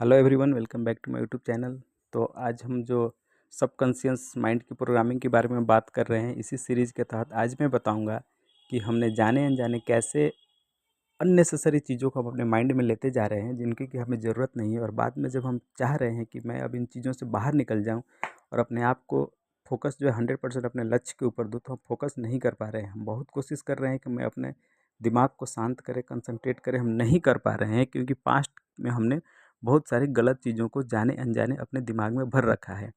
Hello everyone, welcome back to my YouTube channel. तो आज हम जो सबकॉन्शियस माइंड की प्रोग्रामिंग के बारे में बात कर रहे हैं, इसी सीरीज़ के तहत आज मैं बताऊंगा कि हमने जाने अनजाने कैसे अननेसेसरी चीज़ों को हम अपने माइंड में लेते जा रहे हैं, जिनकी कि हमें ज़रूरत नहीं है। और बाद में जब हम चाह रहे हैं कि मैं अब इन चीज़ों से बाहर निकल जाऊं और अपने आप को फोकस जो है 100% अपने लक्ष्य के ऊपर दूं, तो हम फोकस नहीं कर पा रहे हैं। हम बहुत कोशिश कर रहे हैं कि मैं अपने दिमाग को शांत करें, कंसंट्रेट करें, हम नहीं कर पा रहे हैं क्योंकि पास्ट में हमने बहुत सारी गलत चीज़ों को जाने अनजाने अपने दिमाग में भर रखा है।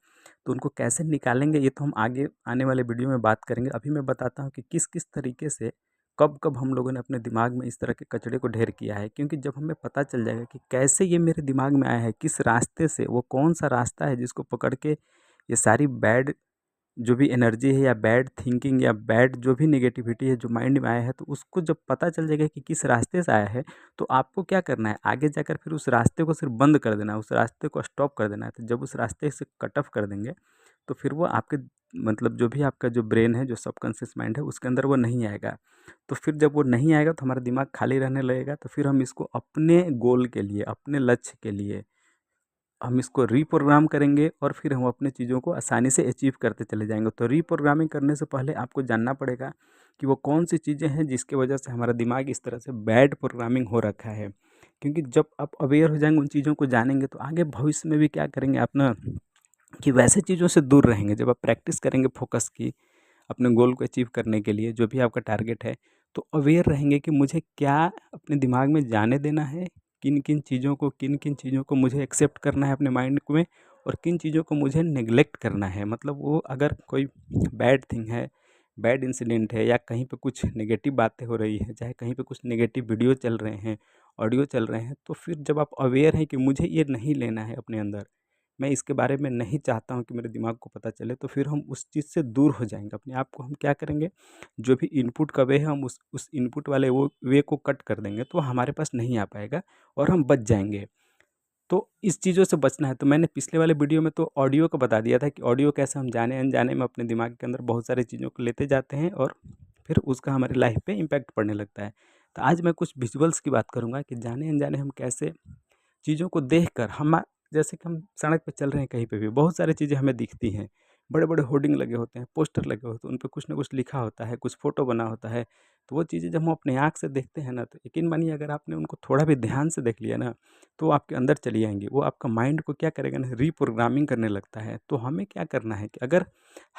तो उनको कैसे निकालेंगे, ये तो हम आगे आने वाले वीडियो में बात करेंगे। अभी मैं बताता हूँ कि किस किस तरीके से कब कब हम लोगों ने अपने दिमाग में इस तरह के कचरे को ढेर किया है। क्योंकि जब हमें पता चल जाएगा कि कैसे ये मेरे दिमाग में आया है, किस रास्ते से, वो कौन सा रास्ता है जिसको पकड़ के ये सारी बैड जो भी एनर्जी है या बैड थिंकिंग या बैड जो भी नेगेटिविटी है जो माइंड में आया है, तो उसको जब पता चल जाएगा कि किस रास्ते से आया है, तो आपको क्या करना है, आगे जाकर फिर उस रास्ते को सिर्फ बंद कर देना है, उस रास्ते को स्टॉप कर देना है। तो जब उस रास्ते से कट ऑफ कर देंगे, तो फिर वो आपके मतलब जो भी आपका जो ब्रेन है, जो सबकॉन्शियस माइंड है, उसके अंदर वो नहीं आएगा। तो फिर जब वो नहीं आएगा तो हमारा दिमाग खाली रहने लगेगा। तो फिर हम इसको अपने गोल के लिए, अपने लक्ष्य के लिए हम इसको रीप्रोग्राम करेंगे और फिर हम अपने चीज़ों को आसानी से अचीव करते चले जाएंगे। तो रीप्रोग्रामिंग करने से पहले आपको जानना पड़ेगा कि वो कौन सी चीज़ें हैं जिसकी वजह से हमारा दिमाग इस तरह से बैड प्रोग्रामिंग हो रखा है। क्योंकि जब आप अवेयर हो जाएंगे, उन चीज़ों को जानेंगे, तो आगे भविष्य में भी क्या करेंगे आप ना, कि वैसे चीज़ों से दूर रहेंगे। जब आप प्रैक्टिस करेंगे फोकस की, अपने गोल को अचीव करने के लिए, जो भी आपका टारगेट है, तो अवेयर रहेंगे कि मुझे क्या अपने दिमाग में जाने देना है, किन किन चीज़ों को मुझे एक्सेप्ट करना है अपने माइंड में, और किन चीज़ों को मुझे नेग्लेक्ट करना है। मतलब वो अगर कोई बैड थिंग है, बैड इंसिडेंट है, या कहीं पे कुछ नेगेटिव बातें हो रही हैं, चाहे कहीं पे कुछ नेगेटिव वीडियो चल रहे हैं, ऑडियो चल रहे हैं, तो फिर जब आप अवेयर हैं कि मुझे ये नहीं लेना है अपने अंदर, मैं इसके बारे में नहीं चाहता हूँ कि मेरे दिमाग को पता चले, तो फिर हम उस चीज़ से दूर हो जाएँगे। अपने आप को हम क्या करेंगे, जो भी इनपुट का वे है, हम उस इनपुट वाले वो वे को कट कर देंगे, तो हमारे पास नहीं आ पाएगा और हम बच जाएँगे। तो इस चीज़ों से बचना है। तो मैंने पिछले वाले वीडियो में तो ऑडियो को बता दिया था कि ऑडियो कैसे हम जाने-अनजाने में अपने दिमाग के अंदर बहुत सारी चीज़ों को लेते जाते हैं और फिर उसका हमारी लाइफ़ पे इम्पैक्ट पड़ने लगता है। तो आज मैं कुछ विजुअल्स की बात करूँगा कि जाने-अनजाने हम कैसे चीज़ों को देखकर हम, जैसे कि हम सड़क पे चल रहे हैं, कहीं पे भी बहुत सारी चीज़ें हमें दिखती हैं। बड़े-बड़े होर्डिंग लगे होते हैं, पोस्टर लगे होते हैं, उन पे कुछ न कुछ लिखा होता है, कुछ फ़ोटो बना होता है। तो वो चीज़ें जब हम अपने आँख से देखते हैं ना, तो यकीन मानिए अगर आपने उनको थोड़ा भी ध्यान से देख लिया ना, तो वो आपके अंदर चली आएँगी। वो आपका माइंड को क्या करेगा ना, रीप्रोग्रामिंग करने लगता है। तो हमें क्या करना है कि अगर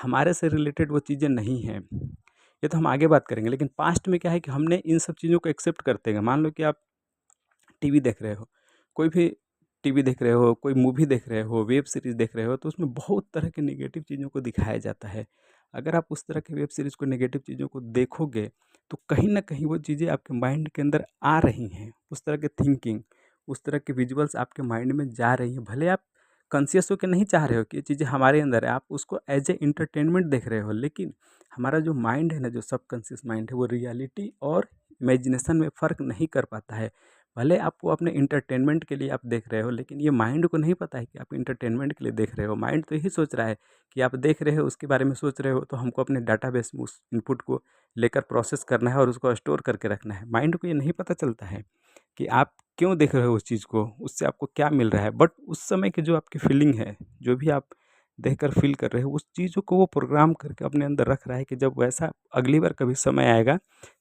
हमारे से रिलेटेड वो चीज़ें नहीं हैं, ये तो हम आगे बात करेंगे, लेकिन पास्ट में क्या है कि हमने इन सब चीज़ों को एक्सेप्ट करते गए। मान लो कि आप टीवी देख रहे हो, कोई भी टीवी देख रहे हो, कोई मूवी देख रहे हो, वेब सीरीज़ देख रहे हो, तो उसमें बहुत तरह की नेगेटिव चीज़ों को दिखाया जाता है। अगर आप उस तरह के वेब सीरीज़ को, नेगेटिव चीज़ों को देखोगे, तो कहीं न कहीं वो चीज़ें आपके माइंड के अंदर आ रही हैं। उस तरह के थिंकिंग, उस तरह के विजुअल्स आपके माइंड में जा रही हैं। भले आप कॉन्शियस होके नहीं चाह रहे हो कि ये चीज़ें हमारे अंदर है, आप उसको एज़ ए एंटरटेनमेंट देख रहे हो, लेकिन हमारा जो माइंड है ना, जो सबकॉन्शियस माइंड है, वो रियलिटी और इमेजिनेशन में फ़र्क नहीं कर पाता है। भले आप वो अपने एंटरटेनमेंट के लिए आप देख रहे हो, लेकिन ये माइंड को नहीं पता है कि आप एंटरटेनमेंट के लिए देख रहे हो। माइंड तो यही सोच रहा है कि आप देख रहे हो, उसके बारे में सोच रहे हो, तो हमको अपने डाटाबेस में उस इनपुट को लेकर प्रोसेस करना है और उसको स्टोर करके रखना है। माइंड को ये नहीं पता चलता है कि आप क्यों देख रहे हो उस चीज़ को, उससे आपको क्या मिल रहा है। बट उस समय की जो आपकी फीलिंग है, जो भी आप देखकर फ़ील कर रहे हो, उस चीज़ों को वो प्रोग्राम करके अपने अंदर रख रहा है कि जब वैसा अगली बार कभी समय आएगा,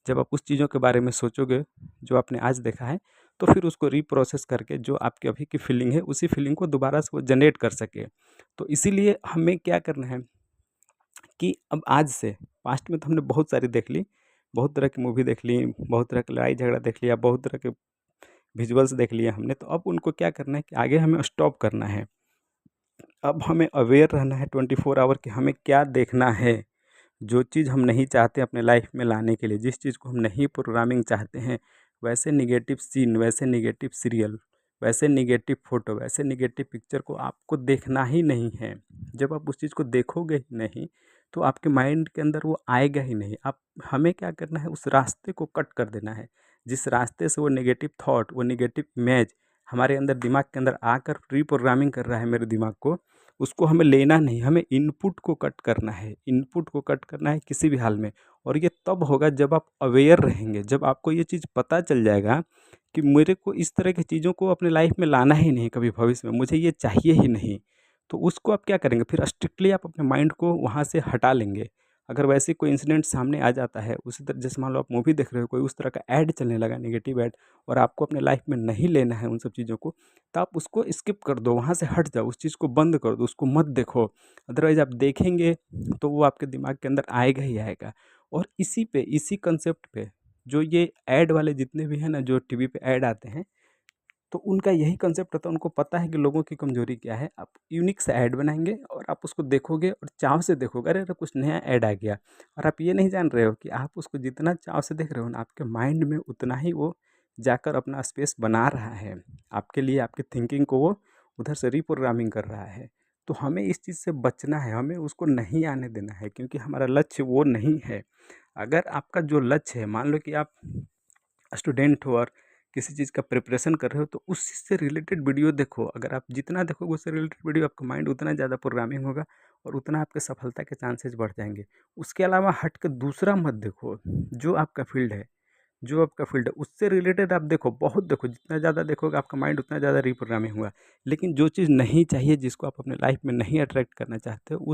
जब आप उस चीज़ों के बारे में सोचोगे, जो आपने आज देखा है, तो फिर उसको रीप्रोसेस करके जो आपकी अभी की फीलिंग है, उसी फीलिंग को दोबारा से वो जनरेट कर सके। तो इसीलिए हमें क्या करना है कि अब आज से, पास्ट में तो हमने बहुत सारी देख ली, बहुत तरह की मूवी देख ली, बहुत तरह का लड़ाई झगड़ा देख लिया, बहुत तरह के विजुअल्स देख लिए हमने, तो अब उनको क्या करना है कि आगे हमें स्टॉप करना है। अब हमें अवेयर रहना है 24 आवर कि हमें क्या देखना है। जो चीज़ हम नहीं चाहते अपने लाइफ में लाने के लिए, जिस चीज़ को हम नहीं प्रोग्रामिंग चाहते हैं, वैसे नेगेटिव सीन, वैसे नेगेटिव सीरियल, वैसे नेगेटिव फ़ोटो, वैसे नेगेटिव पिक्चर को आपको देखना ही नहीं है। जब आप उस चीज़ को देखोगे ही नहीं, तो आपके माइंड के अंदर वो आएगा ही नहीं। आप, हमें क्या करना है, उस रास्ते को कट कर देना है। जिस रास्ते से वो नेगेटिव थॉट, वो नेगेटिव इमेज हमारे अंदर, दिमाग के अंदर आकर रीप्रोग्रामिंग कर रहा है मेरे दिमाग को, उसको हमें लेना नहीं, हमें इनपुट को कट करना है। इनपुट को कट करना है किसी भी हाल में। और ये तब होगा जब आप अवेयर रहेंगे, जब आपको ये चीज़ पता चल जाएगा कि मेरे को इस तरह की चीज़ों को अपने लाइफ में लाना ही नहीं कभी भविष्य में, मुझे ये चाहिए ही नहीं। तो उसको आप क्या करेंगे, फिर स्ट्रिक्टली आप अपने माइंड को वहाँ से हटा लेंगे। अगर वैसे कोई इंसिडेंट सामने आ जाता है, उसी तरह जैसे मान लो आप मूवी देख रहे हो, कोई उस तरह का ऐड चलने लगा, नेगेटिव ऐड, और आपको अपने लाइफ में नहीं लेना है उन सब चीज़ों को, तो आप उसको स्किप कर दो, वहाँ से हट जाओ, उस चीज़ को बंद कर दो, उसको मत देखो। अदरवाइज़ आप देखेंगे तो वो आपके दिमाग के अंदर आएगा ही आएगा। और इसी कंसेप्ट पे जो ये ऐड वाले जितने भी हैं ना, जो टीवी पे ऐड आते हैं, तो उनका यही कंसेप्ट होता है। उनको पता है कि लोगों की कमजोरी क्या है। आप यूनिक सा ऐड बनाएंगे और आप उसको देखोगे और चाव से देखोगे, अरे अरे कुछ नया ऐड आ गया। और आप ये नहीं जान रहे हो कि आप उसको जितना चाव से देख रहे हो ना, आपके माइंड में उतना ही वो जाकर अपना स्पेस बना रहा है आपके लिए, आपकी थिंकिंग को वो उधर से रिप्रोग्रामिंग कर रहा है। तो हमें इस चीज़ से बचना है, हमें उसको नहीं आने देना है, क्योंकि हमारा लक्ष्य वो नहीं है। अगर आपका जो लक्ष्य है, मान लो कि आप स्टूडेंट हो और किसी चीज़ का प्रिपरेशन कर रहे हो, तो उस चीज़ से रिलेटेड वीडियो देखो। अगर आप जितना देखोगे उससे रिलेटेड वीडियो, आपका माइंड उतना ज़्यादा प्रोग्रामिंग होगा और उतना आपके सफलता के चांसेस बढ़ जाएंगे। उसके अलावा हट के दूसरा मत देखो। जो आपका फील्ड है उससे रिलेटेड आप देखो, बहुत देखो, जितना ज़्यादा देखोगे आपका माइंड उतना ज़्यादा रिप्रोग्रामिंग होगा। लेकिन जो चीज़ नहीं चाहिए, जिसको आप अपने लाइफ में नहीं अट्रैक्ट करना चाहते हो,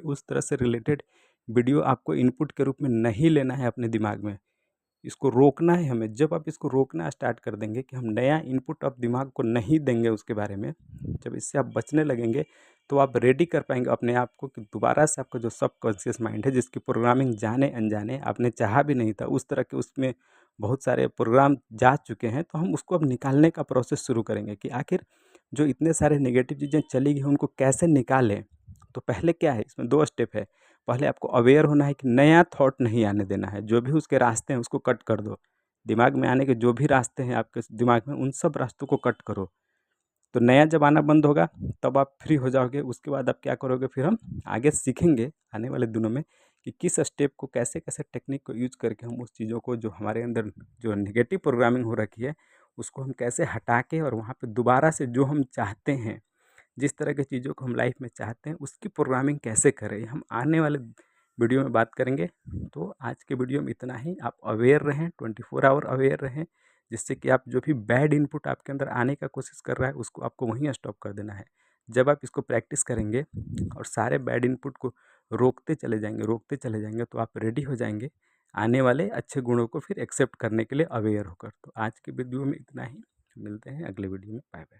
उस तरह से रिलेटेड वीडियो आपको इनपुट के रूप में नहीं लेना है अपने दिमाग में। इसको रोकना है हमें। जब आप इसको रोकना स्टार्ट कर देंगे कि हम नया इनपुट आप दिमाग को नहीं देंगे उसके बारे में, जब इससे आप बचने लगेंगे, तो आप रेडी कर पाएंगे अपने आप को कि दोबारा से आपका जो सबकॉन्शियस माइंड है, जिसकी प्रोग्रामिंग जाने अनजाने आपने चाहा भी नहीं था, उस तरह के उसमें बहुत सारे प्रोग्राम जा चुके हैं, तो हम उसको अब निकालने का प्रोसेस शुरू करेंगे कि आखिर जो इतने सारे नेगेटिव चीज़ें चली गई उनको कैसे निकालें। तो पहले क्या है, इसमें 2 स्टेप है। पहले आपको अवेयर होना है कि नया थॉट नहीं आने देना है। जो भी उसके रास्ते हैं उसको कट कर दो। दिमाग में आने के जो भी रास्ते हैं आपके दिमाग में, उन सब रास्तों को कट करो। तो नया जब आना बंद होगा तब आप फ्री हो जाओगे। उसके बाद आप क्या करोगे, फिर हम आगे सीखेंगे आने वाले दिनों में कि किस स्टेप को, कैसे-कैसे टेक्निक को यूज़ करके हम उस चीज़ों को, जो हमारे अंदर जो नेगेटिव प्रोग्रामिंग हो रखी है, उसको हम कैसे हटा के और वहाँ पे दोबारा से जो हम चाहते हैं, जिस तरह की चीज़ों को हम लाइफ में चाहते हैं, उसकी प्रोग्रामिंग कैसे करें, हम आने वाले वीडियो में बात करेंगे। तो आज के वीडियो में इतना ही। आप अवेयर रहें, 24 आवर अवेयर रहें, जिससे कि आप जो भी बैड इनपुट आपके अंदर आने का कोशिश कर रहा है, उसको आपको वहीं स्टॉप कर देना है। जब आप इसको प्रैक्टिस करेंगे और सारे बैड इनपुट को रोकते चले जाएंगे, तो आप रेडी हो जाएंगे आने वाले अच्छे गुणों को फिर एक्सेप्ट करने के लिए, अवेयर होकर। तो आज के वीडियो में इतना ही। मिलते हैं अगले वीडियो में। Bye bye.